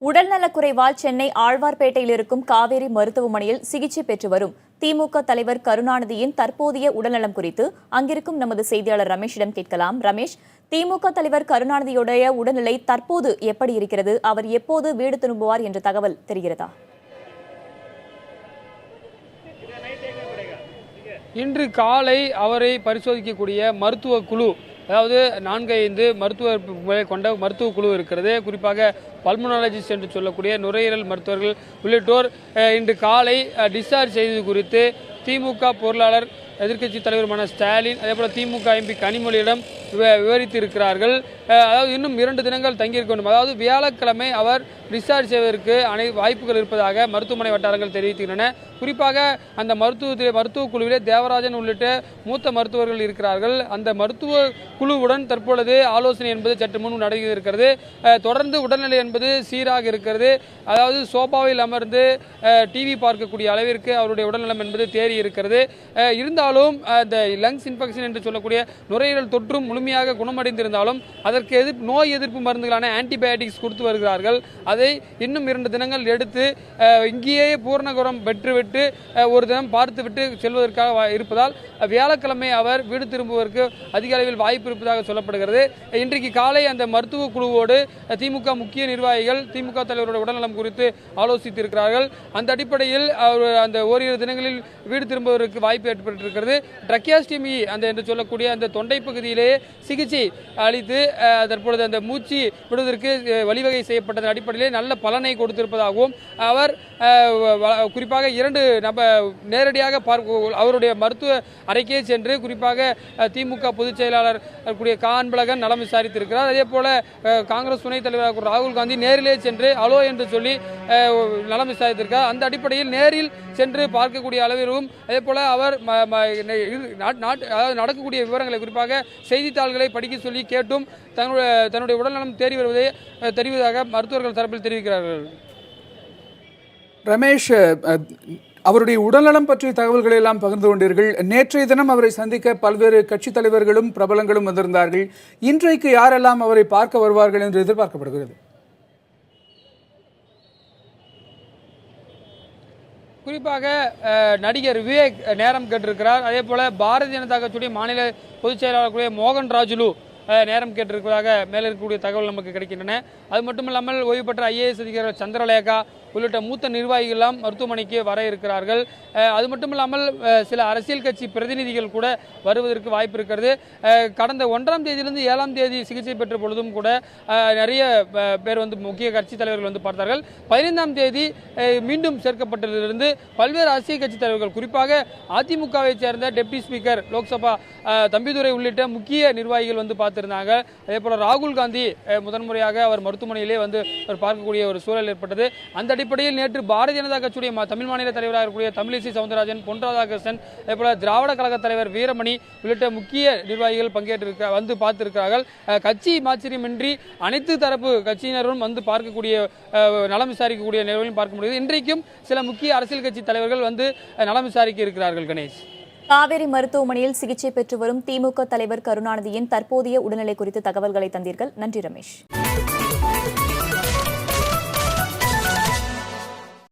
உடல்நலக்குறைவால் சென்னை ஆழ்வார்பேட்டையில் இருக்கும் காவேரி மருத்துவமனையில் சிகிச்சை பெற்று வரும் திமுக தலைவர் கருணாநிதியின் தற்போதைய உடல்நலம் குறித்து அங்கிருக்கும் நமது செய்தியாளர் ரமேஷிடம் கேட்கலாம். ரமேஷ், திமுக தலைவர் கருணாநிதியுடைய உடல்நிலை தற்போது எப்படி இருக்கிறது? அவர் எப்போது வீடு திரும்புவார் என்ற தகவல் தெரிகிறதா? இன்று காலை அவரை பரிசோதிக்கக்கூடிய மருத்துவ குழு, அதாவது 4-5 மருத்துவ கொண்ட மருத்துவ குழு இருக்கிறது. குறிப்பாக பல்மனாலஜிஸ்ட் என்று சொல்லக்கூடிய நுரையீரல் மருத்துவர்கள் உள்ளிட்டோர் இன்று காலை டிஸ்சார்ஜ் செய்தது குறித்து திமுக பொருளாளர் எதிர்க்கட்சி தலைவருமான ஸ்டாலின், அதேபோல திமுக எம்பி கனிமொழியிடம் விவரித்திருக்கிறார்கள். அதாவது இன்னும் 2 தினங்கள் தங்கியிருக்க வேண்டும். அதாவது வியாழக்கிழமை அவர் டிஸ்சார்ஜ் செய்வதற்கு வாய்ப்புகள் இருப்பதாக மருத்துவமனை வட்டாரங்கள் தெரிவிக்கின்றன. குறிப்பாக அந்த மருத்துவ குழுவிலே தேவராஜன் உள்ளிட்ட மூத்த மருத்துவர்கள் இருக்கிறார்கள். அந்த மருத்துவ குழுவுடன் தற்பொழுது ஆலோசனை என்பது சற்று முன் நடக்கிறது. தொடர்ந்து உடல்நிலை என்பது சீராக இருக்கிறது. அதாவது சோபாவில் அமர்ந்து டிவி பார்க்கக்கூடிய அளவிற்கு அவருடைய உடல்நலம் என்பது தேறி இருக்கிறது. இருந்தாலும் இந்த லங்ஸ் இன்ஃபெக்ஷன் என்று சொல்லக்கூடிய நுரையீரல் தொற்றும் முழுமையாக குணமடைந்திருந்தாலும் அதற்கு நோய் எதிர்ப்பு மருந்துகளான ஆன்டிபயோட்டிக்ஸ் கொடுத்து வருகிறார்கள். அதை இன்னும் 2 தினங்கள் எடுத்து இங்கேயே பூர்ணகுணம் பெற்றுவிட்டு ஒரு தினம் பார்த்துவிட்டு செல்வதற்காக இருப்பதால் வியாழக்கிழமை அவர் வீடு திரும்புவதற்கு அதிக அளவில் வாய்ப்பு இருப்பதாக சொல்லப்படுகிறது. இன்றைக்கு காலை அந்த மருத்துவ குழுவோடு திமுக முக்கிய நிர்வாகிகள் திமுக தலைவருடைய உடல்நலம் குறித்து ஆலோசித்திருக்கிறார்கள். அந்த அடிப்படையில் அவர் அந்த ஓரிரு தினங்களில் வீடு திரும்புவதற்கு வாய்ப்பு ஏற்பட்டிருக்கிறது. ட்ரக்கியாஸ்டமி என்று சொல்லக்கூடிய அந்த தொண்டை பகுதியிலேயே சிகிச்சை அளித்து தற்பொழுது அந்த மூச்சு விடுவதற்கு வழிவகை செய்யப்பட்டதன் அடிப்படையிலே நல்ல பலனை கொடுத்திருப்பதாகவும் அவர் குறிப்பாக 2 நேரடியாக அவருடைய மருத்துவ அறைக்கே சென்று குறிப்பாக திமுக பொதுச் செயலாளர் காண்பழகன் நலம் விசாரித்திருக்கிறார். அதே போல காங்கிரஸ் துணைத் தலைவர் ராகுல் காந்தி நேரிலே சென்று அலோ என்று சொல்லி நலம் விசாரித்திருக்கிறார். அந்த அடிப்படையில் நேரில் சென்று பார்க்கக்கூடிய அளவிலும் அதே போல அவர் நடக்கக்கூடிய விவரங்களை குறிப்பாக செய்தித்தாள்களை படிக்க சொல்லி கேட்டும் தன்னுடைய உடல்நலம் தேறி வருவதை தெரிவதாக மருத்துவர்கள் தரப்பில் தெரிவிக்கிறார்கள். ரமேஷ், அவருடைய உடல்நலம் பற்றிய தகவல்களை எல்லாம் பகிர்ந்து கொண்டீர்கள். நேற்றைய தினம் அவரை சந்திக்க பல்வேறு கட்சித் தலைவர்களும் பிரபலங்களும் வந்திருந்தார்கள். இன்றைக்கு யாரெல்லாம் அவரை பார்க்க வருவார்கள் என்று எதிர்பார்க்கப்படுகிறது? குறிப்பாக நடிகர் விவேக் நேரம் கேட்டிருக்கிறார். அதே போல பாரதிய ஜனதா கட்சியுடைய மாநில பொதுச் செயலாளர் மோகன் ராஜுலு நேரம் கேட்டிருப்பதாக மேலே இருக்கக்கூடிய தகவல் நமக்கு கிடைக்கின்றன. அது மட்டுமில்லாமல் ஓய்வு பெற்ற IAS அதிகாரி சந்திரலேகா உள்ளிட்ட மூத்த நிர்வாகிகள் மருத்துவமனைக்கு வர இருக்கிறார்கள். அது மட்டுமில்லாமல் சில அரசியல் கட்சி பிரதிநிதிகள் கூட வருவதற்கு வாய்ப்பு இருக்கிறது. கடந்த 1ஆம் தேதியிலிருந்து 7ஆம் தேதி சிகிச்சை பெற்ற பொழுதும் கூட நிறைய பேர் முக்கிய கட்சி தலைவர்கள் பார்த்தார்கள். 15ஆம் தேதி மீண்டும் சேர்க்கப்பட்டதிலிருந்து பல்வேறு அரசியல் கட்சி தலைவர்கள், குறிப்பாக அதிமுகவை சேர்ந்த டெப்டி ஸ்பீக்கர் லோக்சபா தம்பிதுரை உள்ளிட்ட முக்கிய நிர்வாகிகள் பார்த்திருந்தாங்க. அதே போல ராகுல் காந்தி முதன்முறையாக அவர் மருத்துவமனையிலே பார்க்கக்கூடிய ஒரு சூழல் ஏற்பட்டது. அந்த அடிப்படையில் நேற்று பாரதிய ஜனதா கட்சியுடைய தமிழ் மாநில தலைவராக இருக்கக்கூடிய தமிழிசை சவுந்தரராஜன், பொன் ராதாகிருஷ்ணன், அதே போல திராவிட கழக தலைவர் வீரமணி உள்ளிட்ட முக்கிய நிர்வாகிகள் பங்கேற்று பார்த்திருக்கிறார்கள். கட்சி மாச்சரியமின்றி அனைத்து தரப்பு கட்சியினரும் பார்க்கக்கூடிய நலம் விசாரிக்கக்கூடிய நிலையிலும் பார்க்க முடியுது. இன்றைக்கும் சில முக்கிய அரசியல் கட்சி தலைவர்கள் நலம் விசாரிக்க இருக்கிறார்கள். கணேஷ், காவேரி மருத்துவமனையில் சிகிச்சை பெற்று வரும் திமுக தலைவர் கருணாநிதியின் தற்போதைய உடல்நிலை குறித்து தகவல்களை தந்தீர்கள். நன்றி ரமேஷ்.